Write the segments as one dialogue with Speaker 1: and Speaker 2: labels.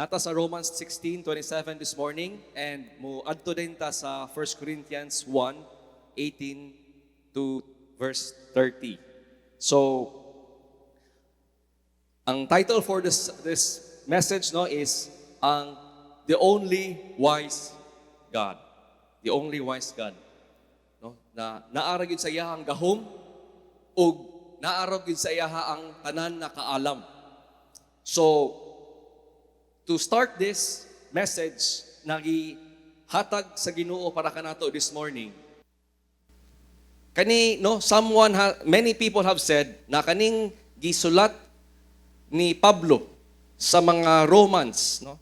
Speaker 1: Nata sa Romans 16:27 this morning and mo adto din ta sa 1 Corinthians 1:18 to verse 30. So ang title for this message no is ang the only wise God. The only wise God. No? Na naara gyud sa iyahang gahom ug naara gyud sa iyaha ang tanan na kaalam. So to start this message, nagihatag sa Ginoo para kanato this morning. Many people have said na kaning gisulat ni Pablo sa mga Romans, no?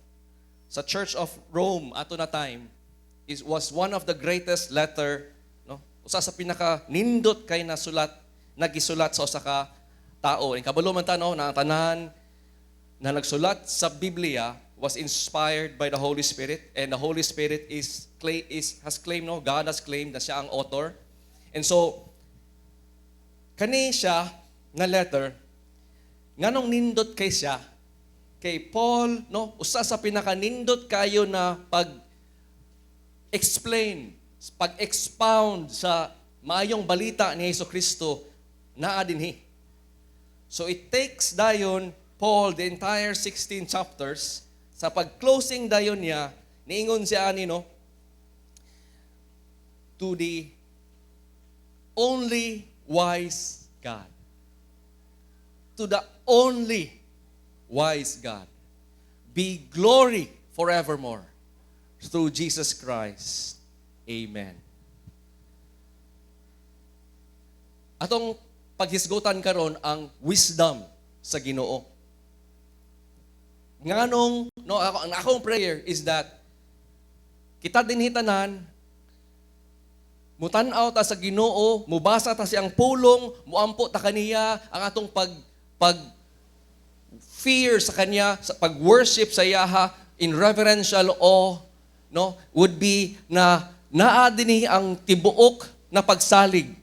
Speaker 1: Sa Church of Rome ato na time was one of the greatest letter, no? Usa sa pinaka nindot kay nagisulat sa usa ka tao. Ang kabalo man ta no, na ang tanan na nagsulat sa Biblia was inspired by the Holy Spirit, and the Holy Spirit has claimed, no, God has claimed na siya ang author. And so kani siya na letter nganong nindot kay siya kay Paul, no, usa sa pinakanindot kayo na pag-expound sa maayong balita ni Jesucristo naa dinhi. So it takes dayon Paul the entire 16 chapters. Sa pag-closing dayon niya, niingon siya ani no, to the only wise God. To the only wise God be glory forevermore through Jesus Christ. Amen. Atong paghisgutan karon ang wisdom sa Ginoo. Nganong no akong prayer is that kita dinhi tanan mutan-aw ta sa Ginoo, mubasa ta siyang pulong, muampo ta kaniya ang atong pag fear sa kanya, sa pag-worship sa iyaha in reverential awe, no, would be na naa dinhi ang tibuok na pagsalig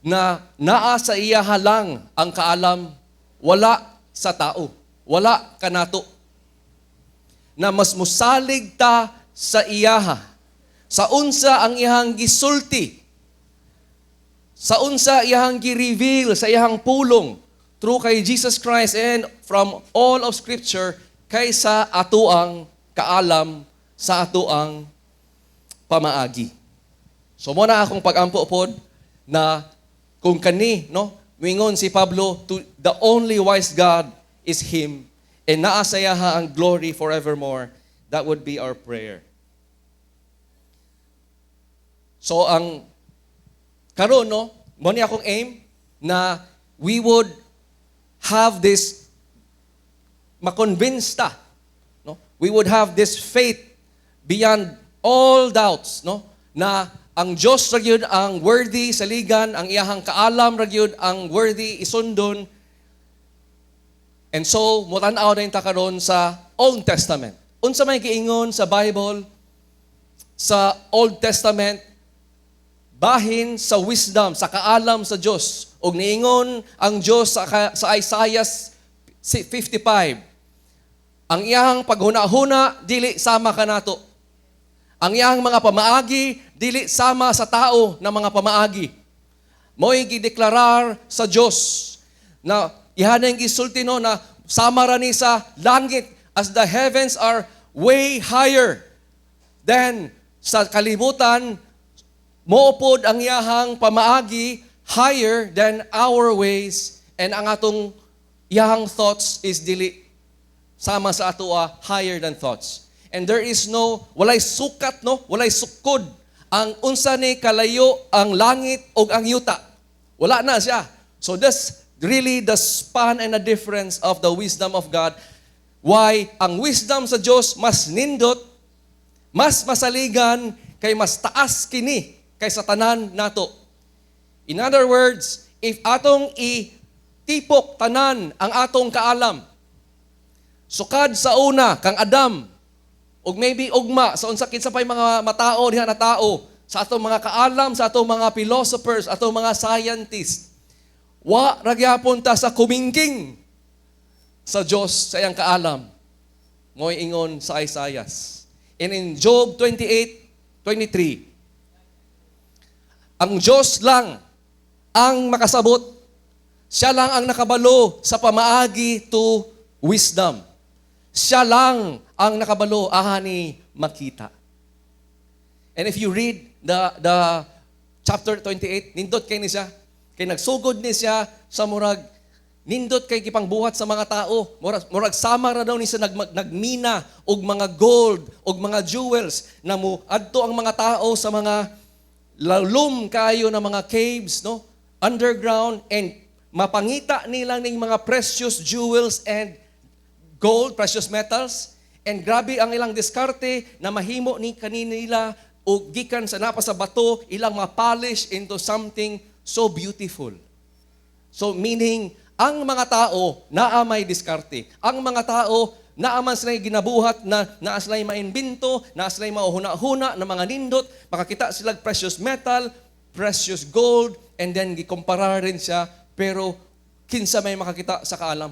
Speaker 1: na naa sa iyaha lang ang kaalam, wala sa tao. Wala kanato. Na mas musalig ta sa iyaha. Sa unsa ang iyahang gisulti. Sa unsa iyahang gi-reveal sa iyahang pulong through kay Jesus Christ and from all of Scripture kaysa atoang kaalam sa atoang pamaagi. So mo na akong pag-ampo pod na kung kani, no, mingon si Pablo, to the only wise God is Him, and naasayaha ang glory forevermore. That would be our prayer. So ang karon no, mo ni akong aim na we would have this makonvince ta, no? We would have this faith beyond all doubts, no? Na ang Dios ra gyud ang worthy saligan, ang iyahang kaalam ra gyud ang worthy isundon. And so, mutan-aw na yung takaron sa Old Testament. Unsa may giingon sa Bible, sa Old Testament, bahin sa wisdom, sa kaalam sa Diyos. Og niingon ang Diyos sa Isaiah 55, ang iyang paghuna-huna, dili sama kanato. Ang iyang mga pamaagi, dili sama sa tao na mga pamaagi. Mo'y gideklarar sa Diyos na ihanang gisulti no na sama ra ni sa langit as the heavens are way higher than sa kalibutan, moupod ang iyahang pamaagi higher than our ways, and ang atong iyahang thoughts is dili sama sa atoa higher than thoughts. And there is walay sukat no, walay sukod ang unsa ni kalayo ang langit ug ang yuta. Wala na siya. So this really the span and the difference of the wisdom of God. Why ang wisdom sa Diyos mas nindot, mas masaligan, kay mas taas kini kaysa tanan nato. In other words, if atong itipok tanan ang atong kaalam, sukad sa una kang Adam, ug maybe ugma sa unsa kinsa pay mga matao diha na tao, sa atong mga kaalam, sa atong mga philosophers, atong mga scientists, wa ragyapon ta sa kumingking sa Diyos sa iyang kaalam. ngoy ingon sa Isaias. And in Job 28:23, ang Diyos lang ang makasabot. Siya lang ang nakabalo sa pamaagi to wisdom. Siya lang ang nakabalo ahani makita. And if you read the chapter 28, nindot kay ni siya, kay nagsugod ni siya sa murag, nindot kay gipangbuhat sa mga tao. Murag sama ra daw ni siya nagmina og mga gold og mga jewels na mo adto ang mga tao sa mga lalum kayo na mga caves, no? Underground, and mapangita nila ning mga precious jewels and gold, precious metals. And grabe ang ilang diskarte na mahimo ni kanila o gikan sa napa sa bato, ilang ma-polish into something so beautiful. So meaning, ang mga tao naa may diskarte. Ang mga tao naa man sila'y ginabuhat na naa sila'y mainbinto, naa sila'y mauhuna-huna na mga nindot, makakita sila precious metal, precious gold, and then gikumpara rin siya, pero kinsa may makakita sa kaalam.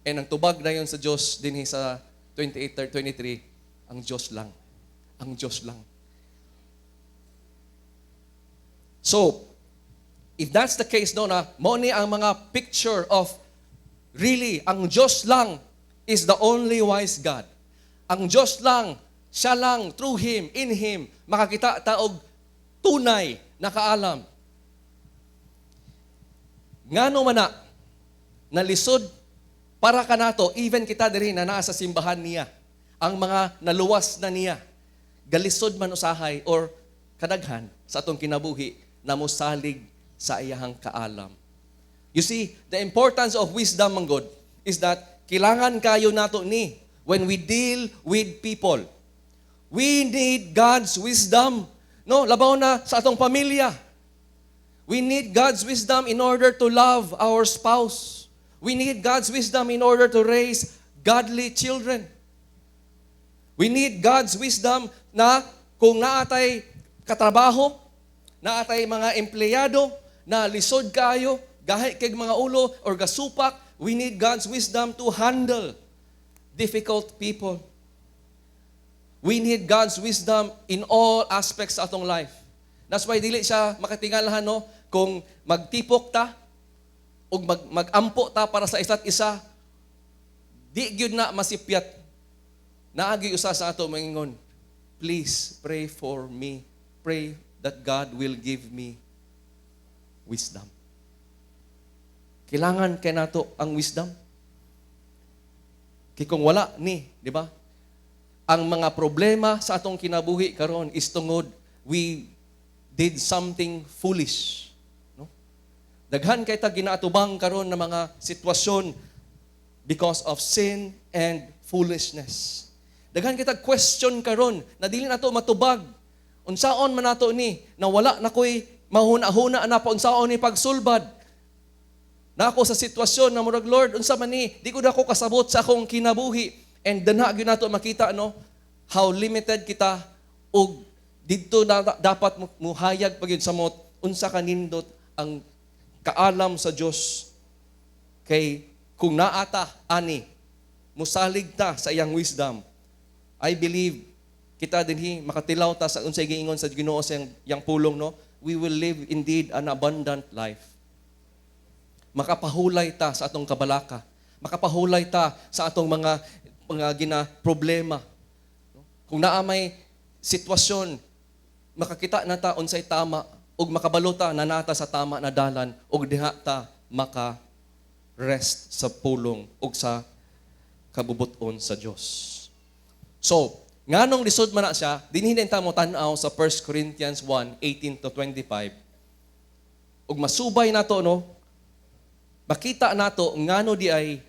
Speaker 1: And ang tubag na yun sa Diyos din sa 28:23, ang Diyos lang. Ang Diyos lang. So, if that's the case, no, na mo ni ang mga picture of really, ang Diyos lang is the only wise God. Ang Diyos lang, siya lang, through Him, in Him, makakita taog tunay na kaalam. Ngano man na lisod para ka nato, even kita diri na naa sa simbahan niya, ang mga naluwas na niya, galisod man usahay or kadaghan sa atong kinabuhi na mosalig sa iyahang kaalam. You see, the importance of wisdom, man God, is that kailangan kayo nato ni when we deal with people. We need God's wisdom. No, labaw na sa atong pamilya. We need God's wisdom in order to love our spouse. We need God's wisdom in order to raise godly children. We need God's wisdom na kung naatay katrabaho, naatay mga empleyado, na lisod kayo, gahi kay mga ulo or gasupak, we need God's wisdom to handle difficult people. We need God's wisdom in all aspects sa atong life. That's why dili siya makatingalahan, no? Kung magtipok ta o magampo ta para sa isa't isa, di gyud na masipyat. Naagi usa sa ato mangingon, please pray for me. Pray that God will give me wisdom. Kailangan kay nato ang wisdom. Kay kung wala ni, di ba? Ang mga problema sa atong kinabuhi karon is tungod we did something foolish. No? Daghan kay ta ginaatubang karon na mga sitwasyon because of sin and foolishness. Daghan kay ta question karon na dili nato matubag. Unsaon man nato ni na wala na koy mahuna-huna na pa unsaon ni pagsulbad. Na ako sa sitwasyon na murag Lord, unsa man ni, di ko na ako kasabot sa akong kinabuhi. And dana gyud nato makita, no, how limited kita og didto na dapat muhayag pagyud sa mot unsa kanindot ang kaalam sa Dios. Kay kung naata ani musalig ta sa iyang wisdom, I believe kita dinhi makatilaw ta sa unsay giingon sa Ginoo sa yang pulong, no, we will live indeed an abundant life. Makapahulay ta sa atong kabalaka, makapahulay ta sa atong mga gina problema. Kung naa may sitwasyon, makakita na ta unsay tama ug makabalo ta na nata sa tama na dalan ug diha ta maka rest sa pulong ug sa kabubuton sa Dios. So, nganong lisod man na siya, dinhi ta mo tan-aw sa 1 Corinthians 1:18-25. Ug masubay nato, no, makita nato ngano di ay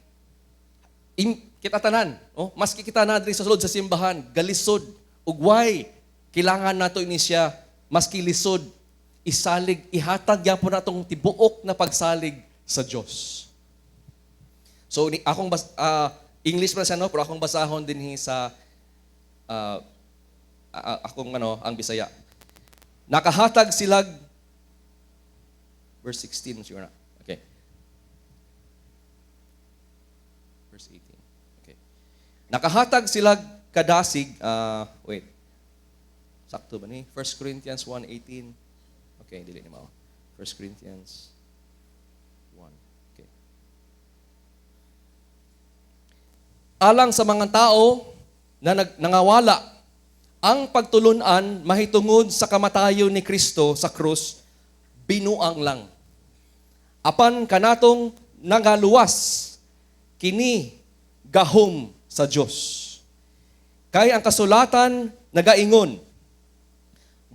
Speaker 1: kita tanan, oh, maski kita na diri sa sulod sa simbahan, galisod, ug why kailangan nato ini siya maski lisod, isalig, ihatag gyapon natong tibuok na pagsalig sa Dios. So akong English man siya, no, pero akong basahon dinhi sa akong ang Bisaya. Nakahatag silag verse 16 sure na. Okay. Verse 18. Nakahatag sila kadasig, sakto ba ni? 1 Corinthians 1:18. Okay, dili ni mao. 1 Corinthians 1. Okay. Alang sa mga tao na nangawala, ang pagtulunan mahitungod sa kamatayon ni Kristo sa krus, binuang lang. Apan kanatong nagaluwas, kini gahom sa Dios. Kay ang kasulatan nagaingon,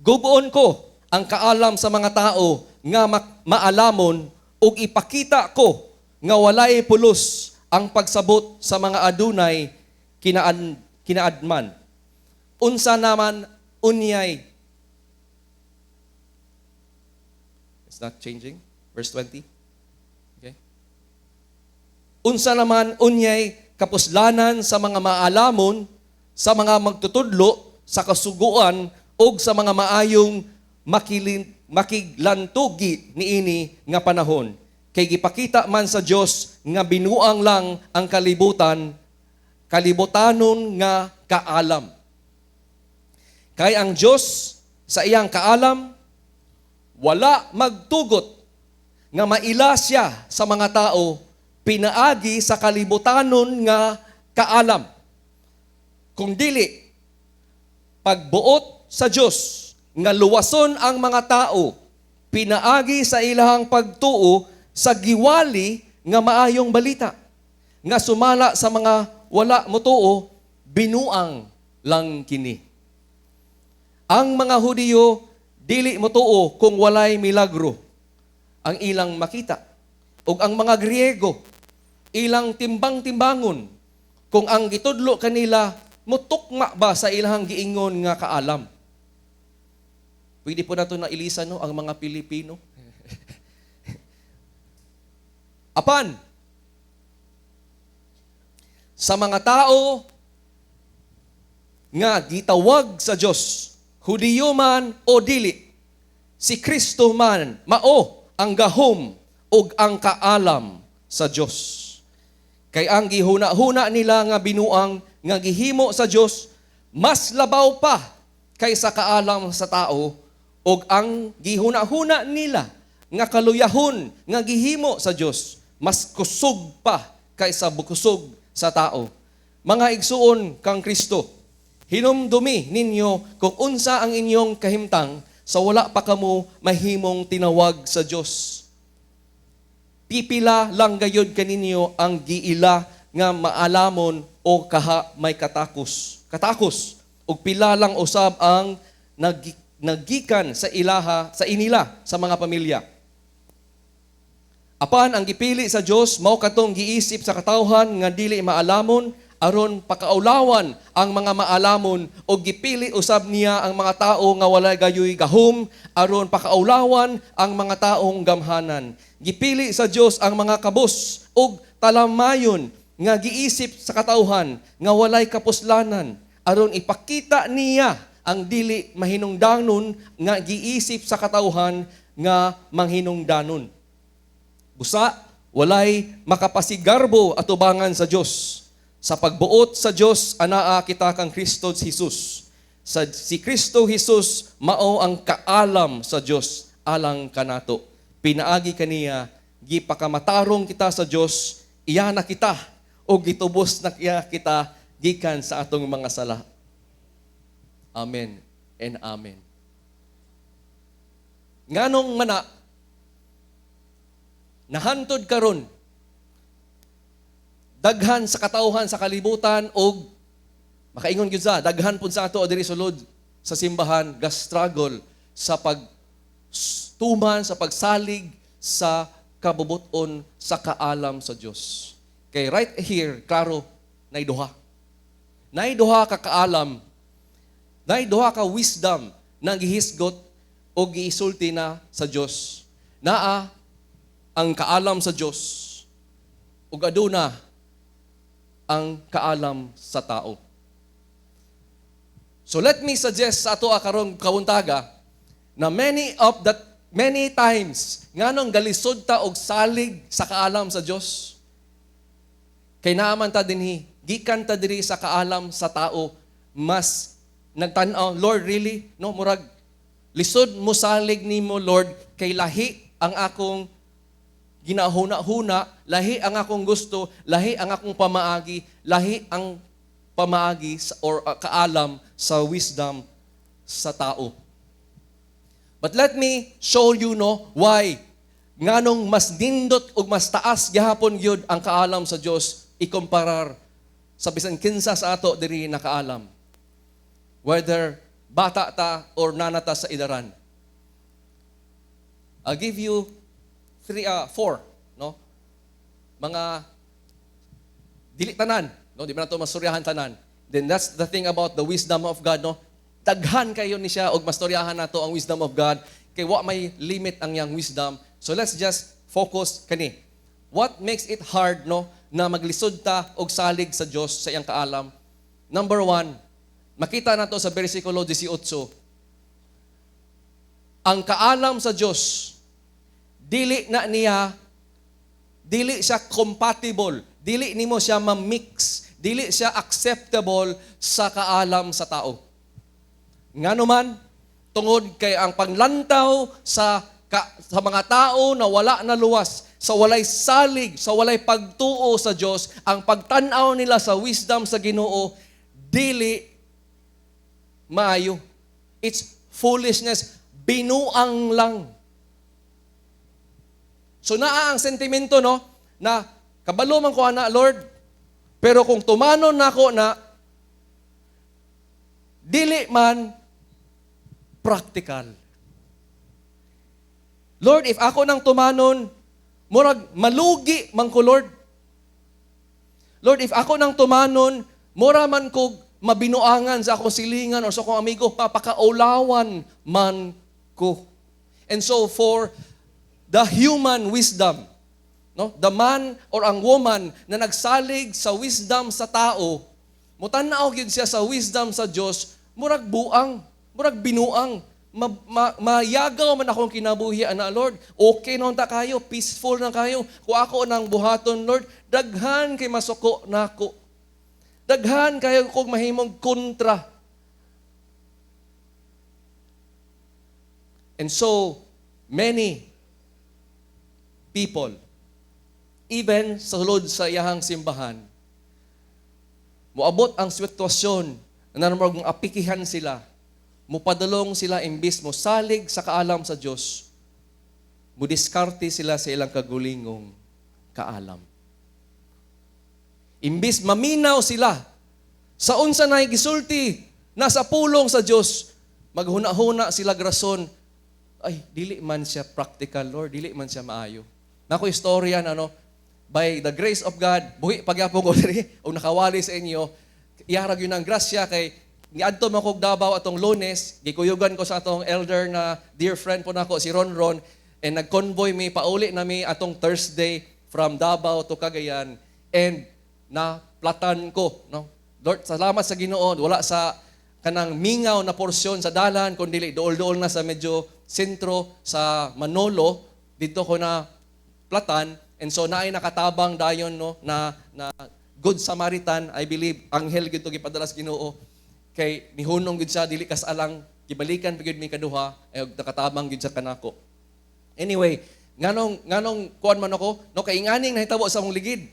Speaker 1: gubuon ko ang kaalam sa mga tao nga maalamon ug ipakita ko nga walay pulos ang pagsabot sa mga adunay kinaadman. Unsa naman unyay. It's not changing. Verse 20. Okay. Unsa naman unyay kapuslanan sa mga maalamon, sa mga magtutudlo, sa kasuguan, o sa mga maayong makiglantugi niini nga panahon. Kay gipakita man sa Dios nga binuang lang ang kalibutanon nga kaalam. Kay ang Dios sa iyang kaalam, wala magtugot nga maila siya sa mga tao pinaagi sa kalibutanon nga kaalam. Kung dili, pagbuot sa Dios nga luwason ang mga tao pinaagi sa ilahang pagtuo sa giwali nga maayong balita nga sumala sa mga wala motuo, binuang lang kini. Ang mga Hudiyo dili motuo kung walay milagro ang ilang makita. Ug ang mga Griego ilang timbang-timbangon kung ang gitudlo kanila mutukma ba sa ilahang giingon nga kaalam. Pwede po nato na ilisan no ang mga Pilipino. Apan sa mga tao nga gitawag sa Dios, Hudiyo man o dili, si Kristo man mao ang gahom ug ang kaalam sa Dios. Kay ang gihuna-huna nila nga binuang nga gihimo sa Dios mas labaw pa kaysa kaalam sa tao, ug ang gihuna-huna nila nga kaluyahon nga gihimo sa Dios mas kusog pa kaysa bukusog sa tao. Mga igsuon kang Kristo, hinumdumi ninyo kung unsa ang inyong kahimtang sa wala pa kamo mahimong tinawag sa Dios. Pipila lang gayud kaninyo ang giila nga maalamon o kaha may katakos. Ug pila lang usab ang naggikan sa inila sa mga pamilya. Apan ang gipili sa Dios mao katong giisip sa katawhan nga dili maalamon aron pakaulawan ang mga maalamon o gipili usab niya ang mga tao nga walay gayoy gahom aron pakaulawan ang mga taong gamhanan. Gipili sa Dios ang mga kabus ug talamayon nga giisip sa katawhan nga walay kapuslanan aron ipakita niya ang dili mahinungdanon nga giisip sa katawhan nga manghinungdanon. Busa, walay makapasigarbo atubangan sa Dios. Sa pagbuot sa Dios anaa kita kang Kristo Jesus. Si Kristo Jesus mao ang kaalam sa Dios alang kanato. Pinaagi kaniya, gipakamatarong kita sa Dios, iya na kita o gitubos na kita gikan sa atong mga sala. Amen and amen. Nganong mana nahantod karon daghan sa katawhan sa kalibutan og makaingon gyud sa daghan pud sa ato diri sulod sa simbahan ga-struggle sa pagtuman sa pagsalig sa kabubuton sa kaalam sa Dios. Kay right here klaro nay duha. Nay duha ka kaalam, nay duha ka wisdom na gihisgot o giisulti na sa Dios. Naa ang kaalam sa Dios ug aduna ang kaalam sa tao. So let me suggest sa ato karong kawuntaga na many times nganong galisod ta og salig sa kaalam sa Dios. Kay naaman ta dinhi gikan ta diri sa kaalam sa tao, mas nagtan-aw, Lord, really? No, murag, lisod mo salig nimo, Lord, kay lahi ang akong ginahuna-huna, lahi ang akong gusto, lahi ang akong pamaagi, lahi ang pamaagi or kaalam sa wisdom sa tao. But let me show you why nganong mas nindot ug mas taas gihapon gyud ang kaalam sa Dios ikomparar sa bisan kinsa sa ato diri nakaalam. Whether bata ta or nanata sa idaran. I'll give you 4, no? Mga dili tanan, no? Di ba nato masuryahan tanan. Then that's the thing about the wisdom of God, no? Daghan kayo ni siya og mastoryahan nato ang wisdom of God kay wa may limit ang yang wisdom. So let's just focus kani. What makes it hard, no, na maglisod ta og salig sa Dios sa iyang kaalam? Number 1, makita nato sa bersikulo 18. Ang kaalam sa Dios dili siya compatible, dili nimo siya ma-mix, dili siya acceptable sa kaalam sa tao. Ngano man, tungod kay ang panglantaw sa mga tao na wala na luwas, sa walay salig, sa walay pagtuo sa Dios, ang pagtan-aw nila sa wisdom sa Ginoo dili maayo. It's foolishness, binuang lang. So naa ang sentimento, no, na kabalo man ko ana, Lord, pero kung tumanon nako na dili man practical. Lord, if ako nang tumanon, murag malugi man ko, Lord. Lord, if ako nang tumanon, mura man ko mabinuangan sa akong silingan o sa akong amigo, papakaulawan man ko. And so for the human wisdom, no, the man or ang woman na nagsalig sa wisdom sa tao, mutanaw gyud siya sa wisdom sa Dios, murag buang, murag binuang, mayagaw man akong kinabuhi ana, Lord. Okay naman ta kayo, peaceful na kayo. Kung ako nang buhaton, Lord, daghan kay masuko nako. Daghan kayo kung mahimong kontra. And so many people, even sa sulod sa iyahang simbahan, moabot ang sitwasyon na namang apikihan sila, mupadulong sila imbis mo salig sa kaalam sa Dios, mudiskarte sila sa ilang kagulingong kaalam. Imbis maminaw sila sa unsa nay gisulti nasa pulong sa Dios, maghuna-huna sila grason, ay dili man siya practical, Lord, dili man siya maayo. Nako istorya na, by the grace of God, buhi pagyapon ko diri o nakawali sa inyo, iharag yun ang grasya kay niadto man kog Davao atong Lunes, gikuyugan ko sa atong elder na dear friend po nako si Ron, and nag-convoy mi pauli na mi atong Thursday from Davao to Cagayan, and na platan ko, no? Lord, salamat sa Ginoo, wala sa kanang mingaw na porsyon sa dalan kundi dool-dool na sa medyo sentro sa Manolo, dito ko na platan, and so naay nakatabang dayon, no, na Good Samaritan, I believe anghel gid to gipadalas Ginoo kay mihunong gid siya dili kas alang gibalikan pagid mi kaduha ay nakatabang gid sa kanako. Anyway, nganong kuan man ako, no, kay inganing nahitabo sa among ligid.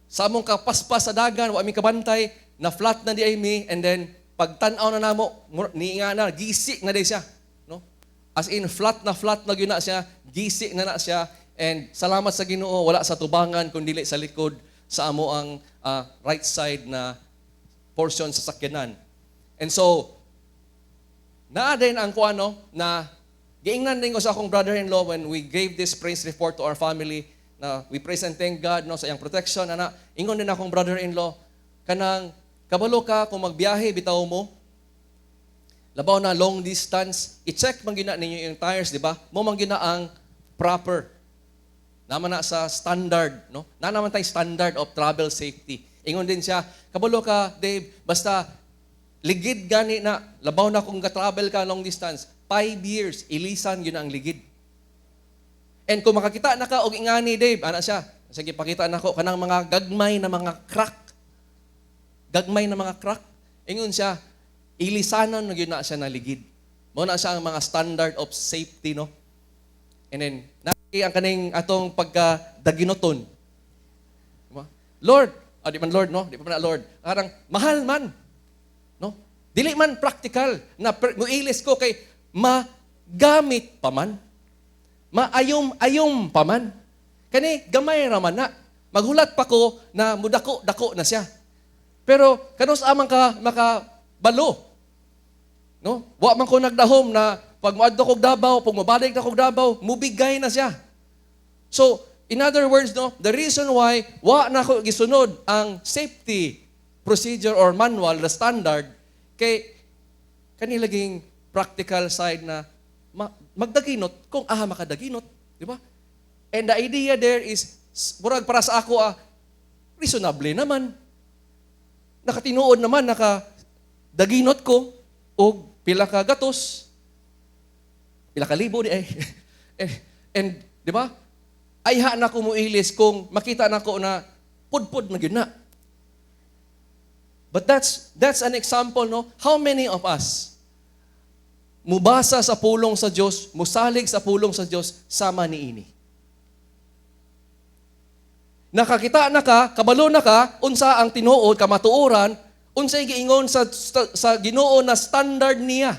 Speaker 1: Sa among kapaspas sa dagan, wa mi kabantay, na flat na di ay mi, and then pagtan-aw na namo, niinga na gisi na di siya, no? As in flat na gyud na siya, gisi na siya. And salamat sa Ginoo, wala sa tubangan kundi sa likod sa amo ang right side na portion sa sakyanan. And so naa din ang kuano na giingnan din ko sa akong brother-in-law when we gave this praise report to our family na we praise and thank God, no, sa iyang protection. Ana, ingon din akong brother-in-law kanang kabalo ka kung magbiyahe bitaw mo. Labaw na long distance, i-check man gina ninyo yung tires, di ba? Mo man gina ang proper. Naman na sa standard, no? Na naman tayo standard of travel safety. Ingon din siya, kabalo ka, Dave, basta ligid gani na, labaw na kung ka-travel ka long distance, 5 years, ilisan yun ang ligid. And kung makakita na ka, og ingani, Dave, ana siya, sige, pakita na ko, kanang mga gagmay na mga crack gagmay na mga crack. Ingon siya, ilisanan na yun na siya naligid. Mao na siya ang mga standard of safety, no? And then, ang kaning atong pagka-daginoton. Diba? Lord, di man Lord, no? Di pa na Lord. Parang, mahal man. No? Dili man practical na muilis ko kay magamit pa man. Maayom-ayom pa man. Kani, gamay raman na. Maghulat pa ko na mudako-dako na siya. Pero, kanus amang ka makabalo. No? Wa man ko nagdahom na pag maadto kog Davao, pag mabalik na kog Davao, mubigay na siya. So, in other words, no, the reason why wa na ko gisunod ang safety procedure or manual, the standard, kay kanilaging practical side na magdaginot kung makadaginot, di ba? And the idea there is, murag para sa ako, reasonable naman. Nakatinuod naman, nakadaginot ko, o pila ka gatos, pila ka libo, and di ba? Ayha na ko muilis kung makita na ko na pudpud na yun na. But that's an example, no? How many of us mubasa sa pulong sa Diyos, musalig sa pulong sa Diyos, sama niini? Nakakita na ka, kabalo na ka, unsa ang tinuod, kamatuoran, unsa giingon sa Ginoo na standard niya,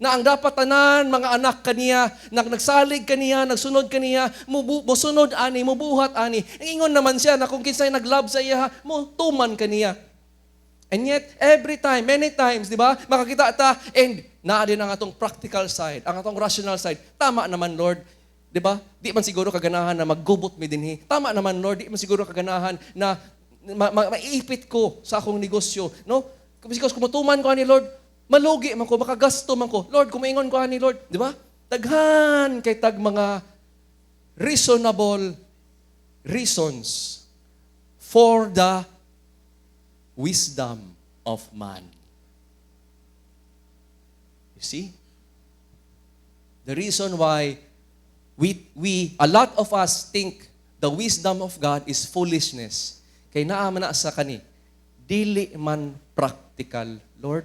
Speaker 1: na ang dapat tanan mga anak kaniya, nagsalig kaniya, nagsunod kaniya, musunod ani, mubuhat ani. Ingon naman siya na kung kinsay naglove sa iya, mo tuman kaniya. And yet, every time, many times, di ba, makakita ta, and naa din ang atong practical side, ang atong rational side. Tama naman, Lord. Di ba? Di man siguro kaganahan na maggubot mi dinhi. Tama naman, Lord. Di man siguro kaganahan na maipit ko sa akong negosyo. No? Because kumutuman ko ani, Lord, malugi man ko, makagasto man ko. Lord, kumaingon ko ani, Lord. Di ba? Taghan kay tag mga reasonable reasons for the wisdom of man. You see? The reason why a lot of us think the wisdom of God is foolishness. Kay naa man na sa kani, dili man practical, Lord.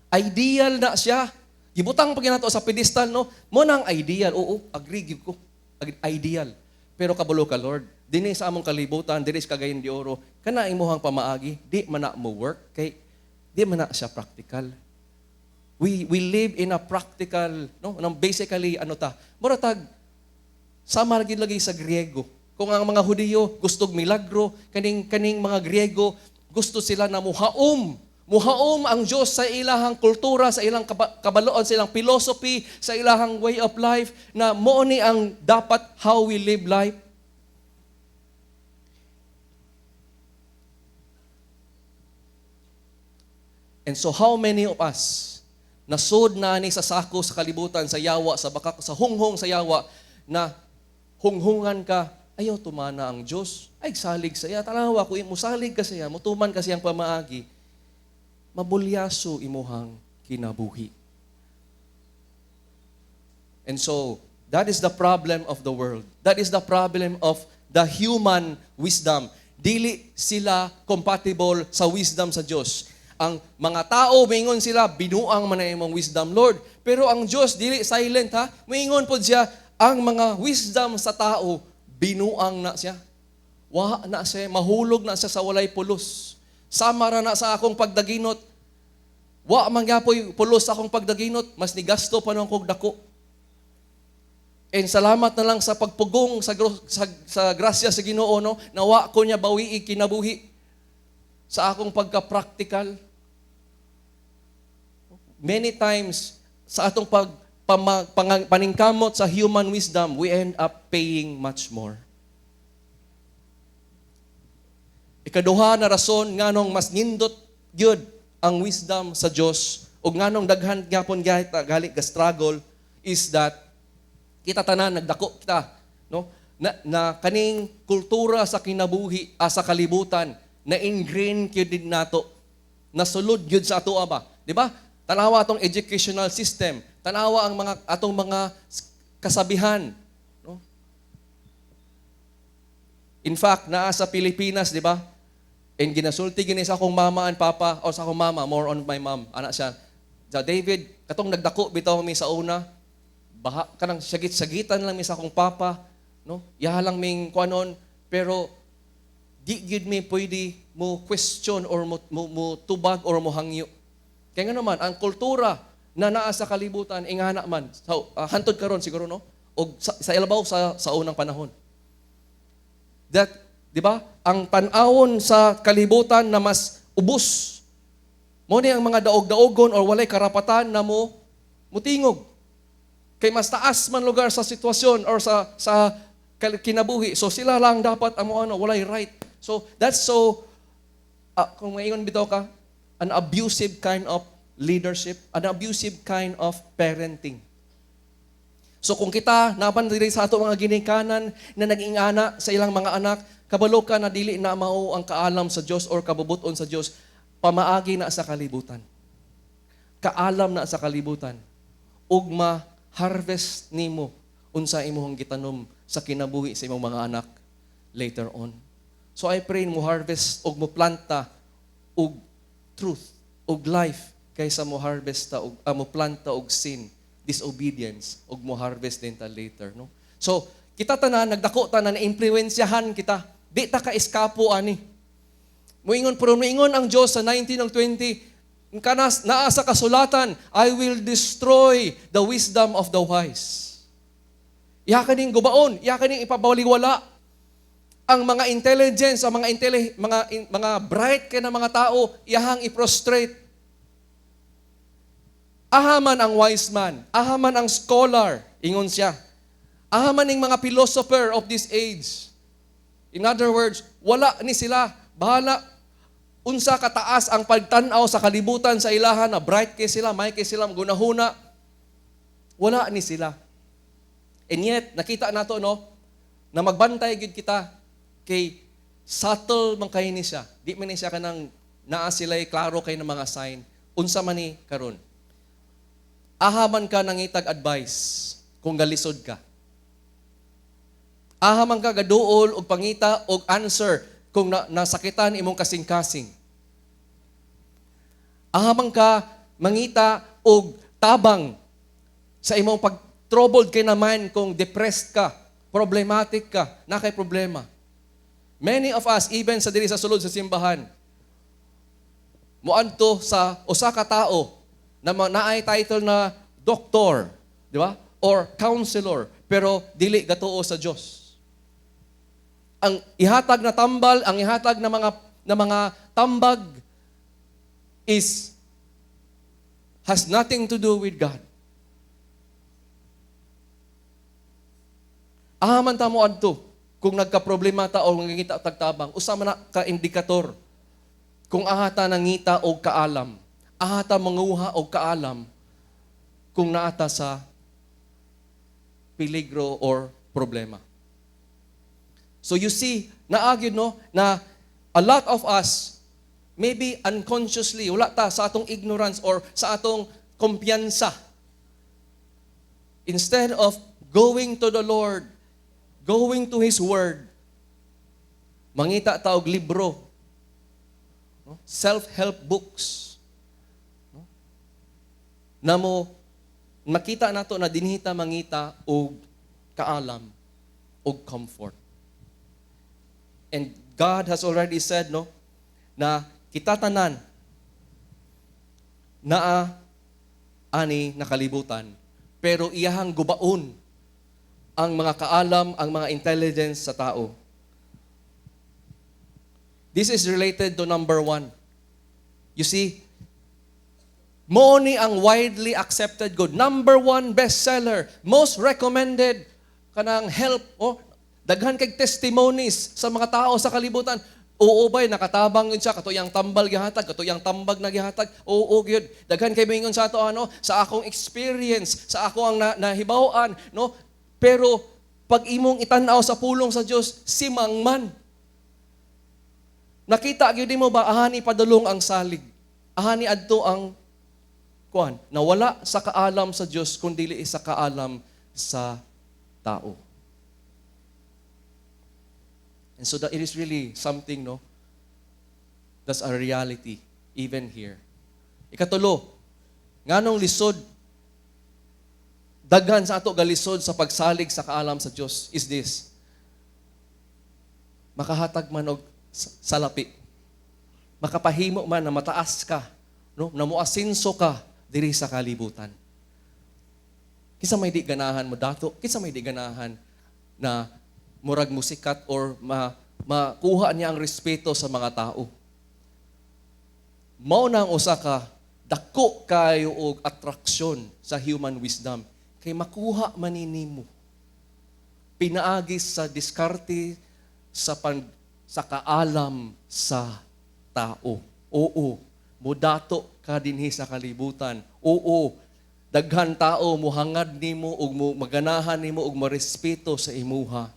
Speaker 1: Ideal na siya. Gibutang pa ginato sa pedestal, no? Mo nang ideal. Oo, agree gyud ko. Ideal. Pero kabalo ka, Lord. Dinhi sa among kalibutan, diri sa Cagayan de Oro, kana imong pamaagi, di man na mo work kay di man na siya practical. We live in a practical, no? Basically muratag sama lagi sa Griego. Kung ang mga Hudiyo gustog milagro, kaning mga Griego gusto sila na muhaom ang Diyos sa ilahang kultura, sa ilang kabaloon, sa ilang philosophy, sa ilahang way of life, na mo ni ang dapat how we live life. And so how many of us nasod na ni sa sako, sa kalibutan, sa yawa, sa bakak, sa hunghong sa yawa, na hunghungan ka, ayaw tumana ang Diyos, ay salig sa iya, tanawa ko, musalig ka sa iya, mutuman ka siyang pamaagi, mabulyaso imuhang kinabuhi. And so, that is the problem of the world. That is the problem of the human wisdom. Dili sila compatible sa wisdom sa Diyos. Ang mga tao, maingon sila, binuang man na imong wisdom, Lord. Pero ang Diyos, dili silent, ha? Maingon po siya, ang mga wisdom sa tao, binuang na siya. Wa na siya, mahulog na siya sa walay pulos. Samara na sa akong pagdaginot. Wa mangyapoy pulos sa akong pagdaginot, mas nigasto pa nung kong dako. And salamat na lang sa pagpugong sa grasya sa Ginoo, no? Nawa ko niya bawi kinabuhi sa akong pagka-practical. Many times, sa atong paningkamot sa human wisdom, we end up paying much more. Ikaduha na rason nganong mas nindot gyud ang wisdom sa Dios ug nganong daghan gyapon galit ga struggle is that kita tanan nagdako kita, no? Na kaning kultura sa kinabuhi sa kalibutan na ingrain gyud din nato. Nasulod gyud sa ato ba? Di ba? Tanawa atong educational system, tanawa ang atong mga kasabihan, no? In fact, naa sa Pilipinas, di ba? And ginasulti gini sa akong mama and papa, o sa akong mama, more on my mom. Anak siya, David, katong nagdako bitaw mi sa una, baha kanang sagit-sagitan lang mi sa akong papa, no? Yaha lang ming kuanon, pero di gyud mi pwede mo question or mo tubag or mo hangyo. Kaya nga naman, ang kultura na naa sa kalibutan, ingana man, so, hantod karon siguro, no? O sa ilabaw sa unang panahon. That, di ba, ang tan-awon sa kalibutan na mas ubos, mo ni ang mga daog-daogon or walay karapatan na mo mutingog. Kay mas taas man lugar sa sitwasyon or sa kinabuhi. So sila lang dapat ang walay right. So that's so, kung maingon bitaw ka, an abusive kind of leadership, an abusive kind of parenting. So kung kita napan diri sa ato mga ginikanan na nag-ingana sa ilang mga anak, kabalo ka na dili na mao ang kaalam sa Dios or kabubuton sa Dios, pamaagi na sa kalibutan. Kaalam na sa kalibutan. Ug ma-harvest nimo unsa imong gitanom sa kinabuhi sa imong mga anak later on. So I pray mo harvest ug mo planta og truth, og life kaysa mo harvest ta og mo planta og sin, disobedience, ug mo harvest din ta later, no? So kita tanan nagdako tanan na impluwensyahan kita. Di ta ka eskapo ani. Muingon ang Dios sa 19 ng 20, kanas naa sa kasulatan, I will destroy the wisdom of the wise. Iya kaning gubaon, iya kaning ipabaliwala ang mga intelligence, ang mga bright kay na mga tao, iyahang i-prostrate. Ahaman ang wise man, ahaman ang scholar, ingon siya. Ahaman ning mga philosopher of this age. In other words, wala ni sila. Bahala, unsa kataas ang pagtanaw sa kalibutan sa ilahan na bright kay sila, may kay sila, gunahuna. Wala ni sila. And yet, nakita nato, no, na magbantay gid kita kay subtle man kay ni siya. Di man ni siya kanang naa sila'y klaro kay ng mga sign. Unsa man ni karon. Ahaman ka nangitag advice kung galisod ka. Ahaman ka gaduol og pangita og answer kung nasakitan imong kasing-kasing. Ahaman ka mangita og tabang sa imong pag-troubled kay naman kung depressed ka, problematic ka, na kay problema. Many of us, even sa diri sa sulod sa simbahan, muadto sa usa ka tao na naay title na doktor, di ba? Or counselor, pero dili gatuo sa Dios. Ang ihatag na tambal, ang ihatag na mga tambag has nothing to do with God. Ahaman ta mo adto kung nagka-problema ta o ngita tagtabang, usa man ka indikator kung ahata nangita og kaalam. Ahata manguha og kaalam kung naata sa peligro or problema. So you see, naagid no, na a lot of us, maybe unconsciously, wala ta sa atong ignorance or sa atong kumpiyansa. Instead of going to the Lord, going to His Word, mangita ta og libro, no? Self-help books, na mo makita nato na dinhita mangita og kaalam og comfort. And God has already said, no, na kita tanan naa ani nakalibutan, pero iyahang gubaon ang mga kaalam, ang mga intelligence sa tao. This is related to number 1. You see, mo ni ang widely accepted good. Number 1 bestseller, most recommended kanang help, daghan kay testimonies sa mga tao sa kalibutan. Oo bay, nakatabang yun siya, katuyang tambal gihatag, katuyang tambag na gihatag. Oo gyud. Daghan kay moingon sa ato sa akong experience, sa ako ang nahibaw-an, no? Pero pag imong itan-aw sa pulong sa Dios, simang man. Nakita gyud mo ba ahani padulong ang salig. Ahani adto ang nawala sa kaalam sa Diyos, kundi sa kaalam sa tao. And so that it is really something, no, That's a reality even here. Ikatulo, nganong lisod daghan sa ato galisod sa pagsalig sa kaalam sa Dios is this. Makahatag man og salapi. Makapahimo man na mataas ka, no? Na moasinso ka diri sa kalibutan. Kinsa may di ganahan mo dato, kinsa may di ganahan na murag musikat or makuha niya ang respeto sa mga tao. Mao nang usa ka dako kayo og atraksyon sa human wisdom kay makuha man nimo pinaagi sa diskarte sa kaalam sa tao. Oo, mudato ka dinhi sa kalibutan. Oo, daghan tao muhangad nimo ug maganahan nimo ug marespeto sa imuha.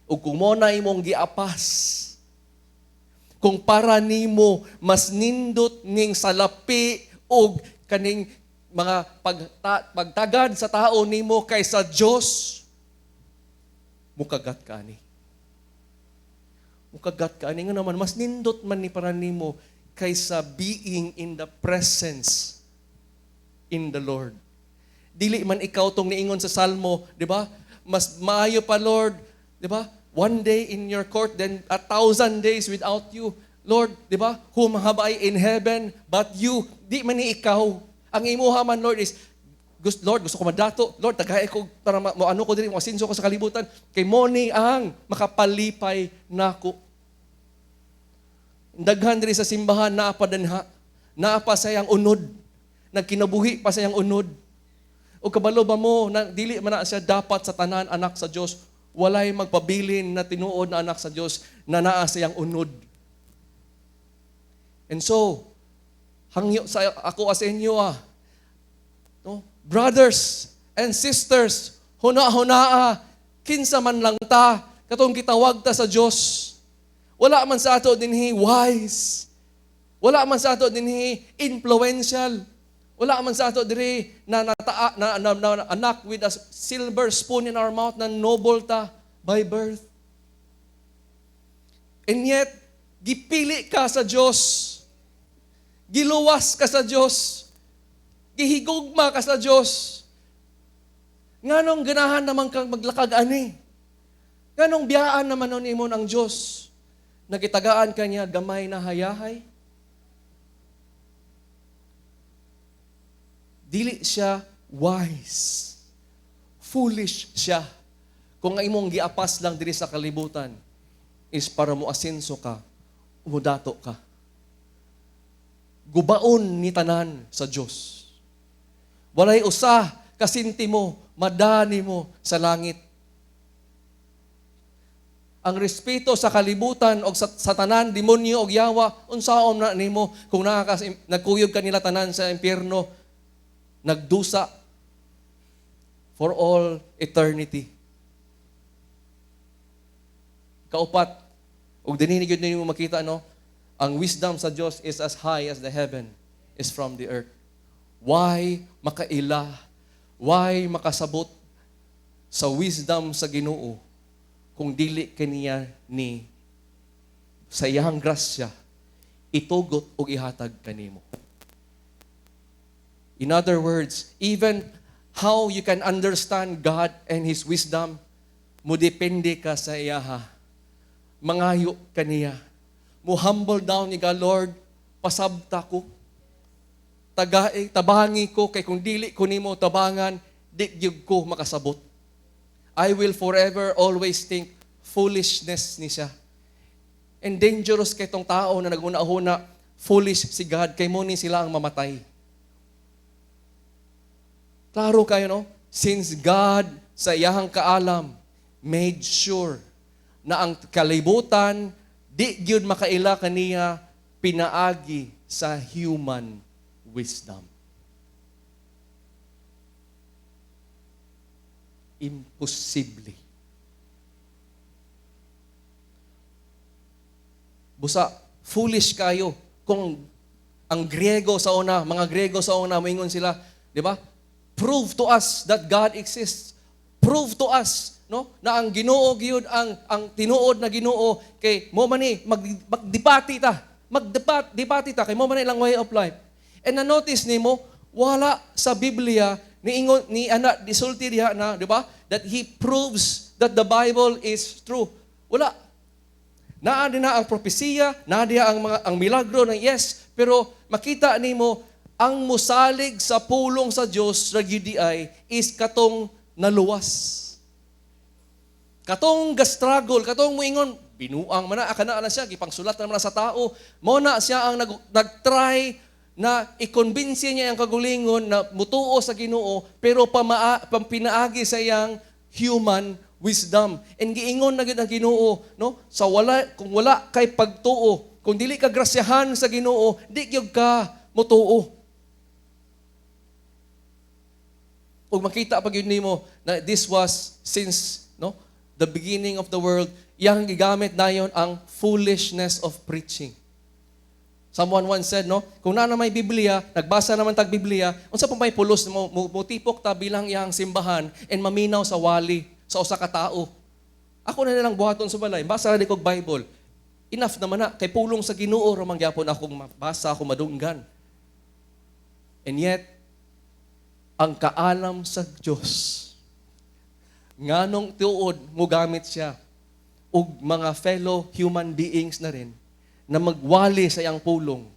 Speaker 1: Ug kung mo na imong giapas, kung para nimo mas nindot ning salapi ug kaning mga pagtagad sa tao nimo kaysa Dios, mukagat ka ani. Mukagat ka ani nga naman mas nindot man ni para nimo kaysa being in the presence in the Lord. Dili man ikaw tong niingon sa Salmo, di ba? Mas maayo pa, Lord, di ba? One day in your court, then 1,000 days without you. Lord, di ba? Whom have I in heaven but you? Di man ni ikaw. Ang imuha man, Lord, is, Lord, gusto ko madato. Lord, tagay ko para ano ko diri, masinso ko sa kalibutan. Kay mo ni ang makapalipay nako. Daghan diri sa simbahan, naapadanha. Naapa sayang unod. Nagkinabuhi pa sayang unod. O kabalo ba mo, na dili man na siya dapat sa tanan anak sa Dios, walay magpabilin na tinuod na anak sa Dios na naa siyang unod. And so, hangyo sa ako sa inyo no? Brothers and sisters, huna-hunaa, kinsa man lang ta, katong gitawag ta sa Dios. Wala man sa ato dinhi wise. Wala man sa ato dinhi influential. Wala man sa ato diri na anak with a silver spoon in our mouth na noble ta by birth. And yet, gipili ka sa Dios. Giluwas ka sa Dios. Gihigugma ka sa Dios. Nganong ganahan naman kang maglakag ani? Nganong biyaan naman nun imo ng Dios? Nagitagaan ka niya gamay na hayahay? Dili siya wise. Foolish siya. Kung ang imong giapas lang diri sa kalibutan is para mo asenso ka, umudato ka. Gubaon ni tanan sa Dios. Walay usa kasinti mo, madani mo sa langit. Ang respeto sa kalibutan o sa tanan, demonyo o yawa, unsaon na nimo kung nagkuyog ka nila tanan sa impyerno, nagdusa for all eternity. Kaupat, ug dinhi gyud nimo makita ang wisdom sa Dios is as high as the heaven is from the earth. Why makaila? Why makasabot sa wisdom sa Ginoo kung dili kaniya ni sa iyang grasya itugot ug ihatag kanimo? In other words, even how you can understand God and His wisdom, mo depende ka sa iyaha. Mangayo kaniya. Mo humble down ni God, Lord, pasabta ko. Tabangi ko, kay kung dili ko nimo tabangan, di gyud ko makasabot. I will forever always think foolishness ni siya. And dangerous kay tong tao na naguna-huna, foolish si God, kay mo ni sila ang mamatay. Klaro kayo, no? Since God sa iyahang kaalam made sure na ang kalibutan di gyud makaila kaniya pinaagi sa human wisdom. Imposible. Busa, foolish kayo kung ang Griego sa una, mga Griego sa una, moingon sila, di ba? Prove to us that God exists. Prove to us, no, na ang Ginoo gyud ang tinuod na Ginoo kay mo man ni magdebate ta, debate ta kay mo man ilang way of life. And na-notice nimo wala sa Biblia ni ana disulti diha na, di ba? That he proves that the Bible is true. Wala. Naa din na ang propesiya, naa diha ang milagro ng yes, pero makita nimo ang musalig sa pulong sa Dios ra gyud ay is katong naluwas. Katong gastruggle, katong muingon binuang man na akana na siya gipangsulat na sa tao. Mo na siya ang nagtry na i-convince niya ang kagulingon na mutuo sa Ginoo pero pinaagi sa iyang human wisdom. And giingon na gid ang Ginoo, no? Kung wala kay pagtuo, kung dili ka grasyahan sa Ginoo, di gyud ka mutuo. Ug makita pag yun nimo na this was since the beginning of the world, yang gigamit nayon ang foolishness of preaching. Someone once said, kung na may Biblia, nagbasa naman tag Biblia, unsa pa may pulos mo tipok ta bilang iyang simbahan and maminaw sa wali sa usa ka tao. Ako na nilang buhaton sa balay, basa ra di kog Bible. Enough naman na kay pulong sa Ginoo ra man gyapon akong mabasa, ako madunggan. And yet ang kaalam sa Dios nganong tuod mo gamit siya ug mga fellow human beings na rin na magwali sa iyang pulong.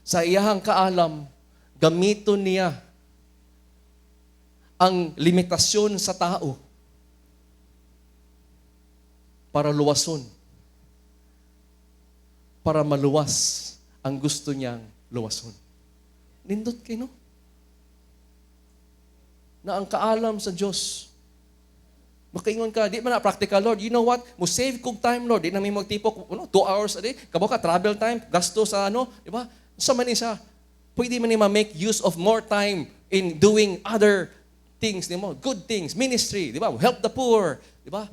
Speaker 1: Sa iyang kaalam, gamiton niya ang limitasyon sa tao para luwason. Para maluwas ang gusto niyang luwason. Nindot kayo, no? Na ang kaalam sa Diyos, makaingon ka, di man na practical, Lord. You know what? Mo save kong time, Lord. Di na may magtipok, 2 hours a day. Kabo ka, travel time, gasto sa di ba? Sa man isa, pwede man ni ma-make use of more time in doing other things, di mo? Good things, ministry, di ba? Help the poor, di ba?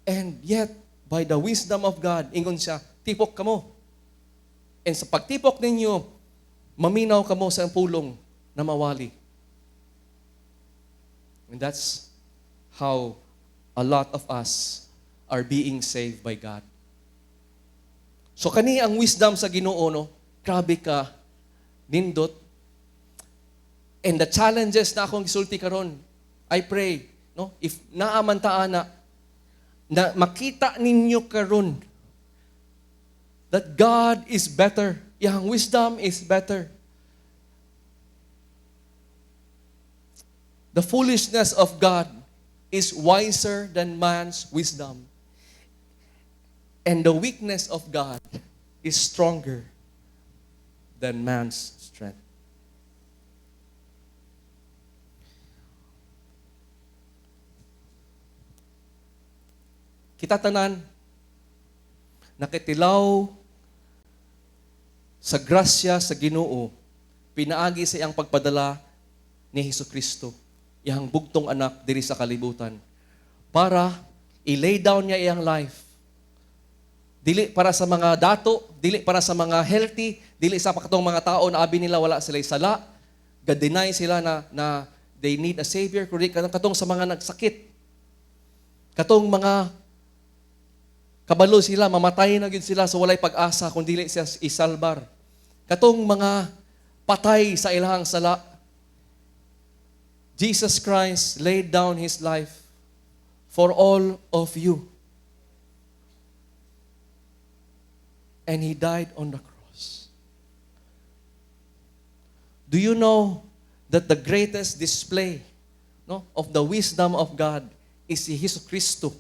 Speaker 1: And yet, by the wisdom of God, ingon siya, tipok ka mo. And sa pagtipok ninyo, maminaw ka mo sa pulong na mawali. And that's how a lot of us are being saved by God. So kani ang wisdom sa Ginoo, grabe ka, nindot. And the challenges na akong gisulti karon, I pray, if naamantaan na makita ninyo karon that God is better, yang wisdom is better. The foolishness of God is wiser than man's wisdom. And the weakness of God is stronger than man's strength. Kita tanan, nakitilaw sa grasya sa Ginoo, pinaagi sa iyang pagpadala ni Hesukristo, iyang bugtong anak diri sa kalibutan, para i-lay down niya iyang life. Dili para sa mga dato, dili para sa mga healthy, dili sa katong mga tao na abi nila wala sila sala, ga-deny sila na they need a savior, kundi katong sa mga nagsakit. Katong mga kabalo sila, mamatay na gyud sila sa walay pag-asa kung dili siya isalbar. Katong mga patay sa ilahang sala, Jesus Christ laid down His life for all of you. And He died on the cross. Do you know that the greatest display of the wisdom of God is si Hesukristo?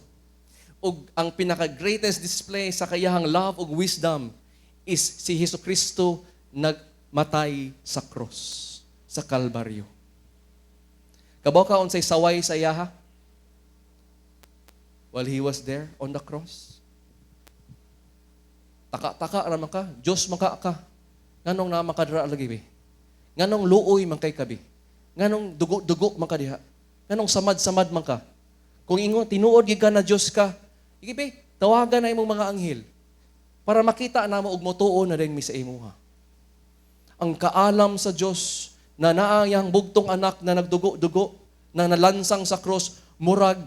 Speaker 1: Ug ang pinaka-greatest display sa kayahang love ug wisdom is si Hesukristo nagmatay sa cross, sa Kalbaryo. Kabaw ka unsay saway sa iyaha? While He was there on the cross. Taka-taka naman ka, Diyos maka ka. Nganong na makadra lagi be? Nganong luoy man kay kabi? Nganong dugo-dugo man ka diha? Nganong samad-samad man ka? Kung ingon tinuod gid ka na Diyos ka, igibe, tawagan na imong mga anghel para makita na mo og motuo na din mi sa imuha. Ang kaalam sa Diyos na naayang bugtong anak na nagdugo-dugo, na nalansang sa cross, murag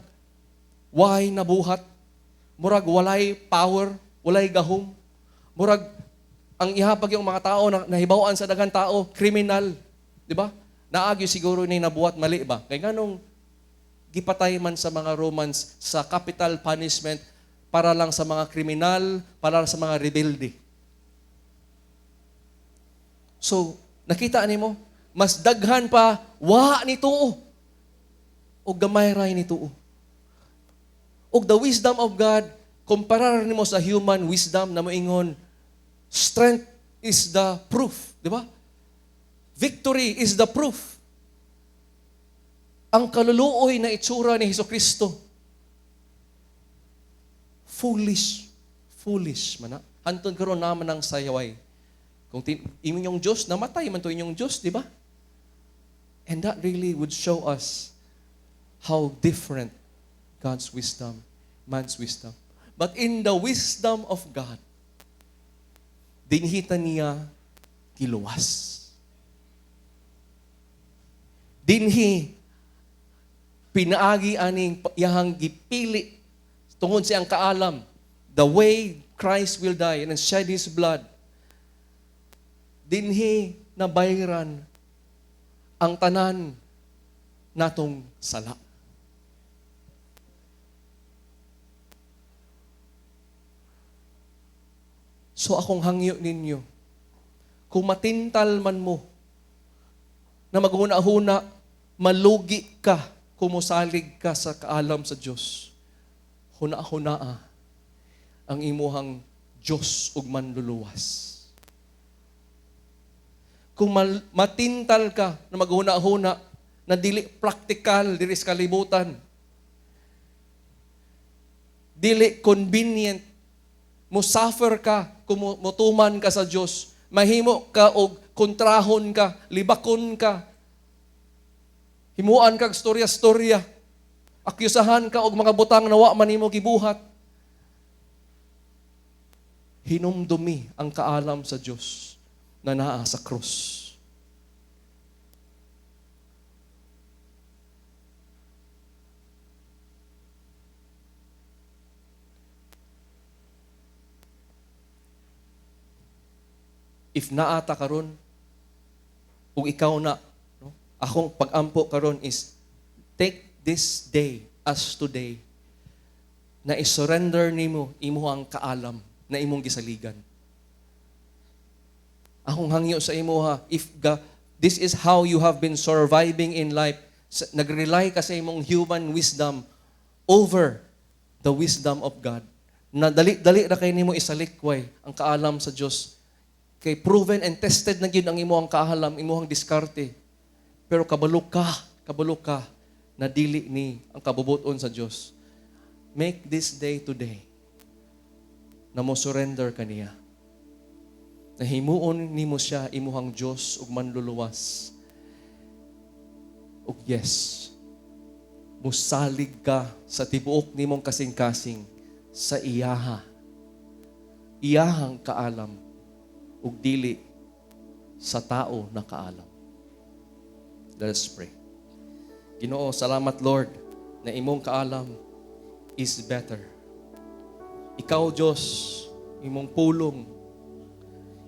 Speaker 1: way nabuhat, murag walay power, walay gahom, murag ang ihapag yung mga tao na nahibawan sa daghang tao, kriminal. Di ba? Naagyo siguro ni nabuhat mali ba? Kaya ganong gipatay man sa mga Romans sa capital punishment para lang sa mga kriminal, para lang sa mga rebelde. So, nakita nimo, mas daghan pa, wa ni tuo. O gamay ray ni tuo. O the wisdom of God, kumparar nimo sa human wisdom na moingon, strength is the proof. Di ba? Victory is the proof. Ang kaluluoy na itsura ni Hesukristo, foolish man na. Hantod karon naman ang sayaway. Kung inyong Diyos, namatay man to inyong Diyos, di ba? And that really would show us how different God's wisdom, man's wisdom. But in the wisdom of God, dinhita niya kiluwas. Dinhi, pinaagi aning iyahang gipili tungod siyang kaalam, the way Christ will die and shed His blood. Dinhi nabayran ang tanan natong sala. So akong hangyo ninyo, kung matintal man mo, na maghuna-huna, malugi ka, kumusalig ka sa kaalam sa Diyos, huna-hunaa ang imuhang Diyos ug manluluwas. Kung matintal ka na maghuna-huna, na dili practical, dili sa kalibutan, dili convenient, musaffer ka, kung mutuman ka sa Diyos, mahimo ka og kontrahon ka, libakon ka, himuan ka storya-storya, akyusahan ka og mga butang na wa man nimo gibuhat. Hinumdumi ang kaalam sa Diyos na naa sa krus. If naata karon, ug ikaw na, no? Akong pag-ampo karon is, take this day as today, na isurrender nimo imo ang kaalam na imong gisaligan. Akong hangyo sa imo ha, if this is how you have been surviving in life, nag-rely ka sa imong human wisdom over the wisdom of God, na dali-dali ra kay nimo isalikway ang kaalam sa Dios. Kay proven and tested na gyud ang imong kaalam, imong diskarte. Pero kabalo ka na dili ni ang kabubuton sa Dios. Make this day today na mo surrender kaniya. Na himuon nimo siya imuhang Dios ug manluluwas. Ug yes, musalig ka sa tibuok nimong kasing-kasing sa iyahang kaalam ug dili sa tao na kaalam. Let us pray. Ginoo, salamat Lord na imong kaalam is better. Ikaw Diyos, imong pulong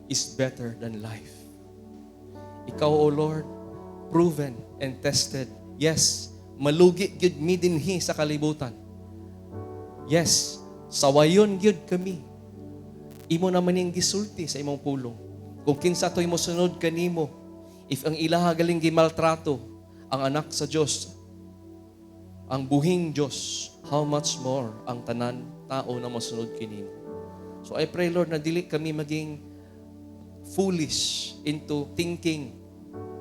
Speaker 1: is better than life. Ikaw, O Lord, proven and tested. Yes, malugi gyud mi dinhi sa kalibutan. Yes, sawayon gyud kami. Imo naman ning gisulti sa imong pulong. Kung kinsa to'y mosunod kanimo, if ang ilaha galing gimaltrato ang anak sa Dios, ang buhing Dios, how much more ang tanan tao na mosunod kinimo. So I pray, Lord, na dili kami maging foolish into thinking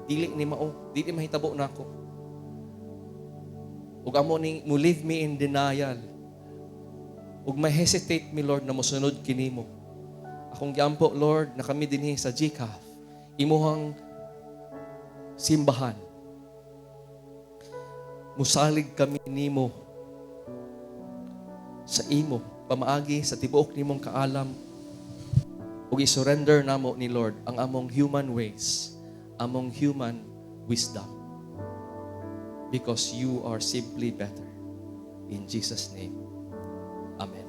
Speaker 1: dili ni mao, dili mahitabo nako. Ug amo ning mo leave me in denial. Ug ma-hesitate mi, Lord, na mosunod kinimo. Akong giampo, Lord, na kami dinhi sa GCAF, imuhang simbahan. Musalig kami nimo sa imo pamaagi sa tibuok nimong kaalam ug i-surrender namo ni Lord ang among human ways, among human wisdom, because you are simply better. In Jesus' name, Amen.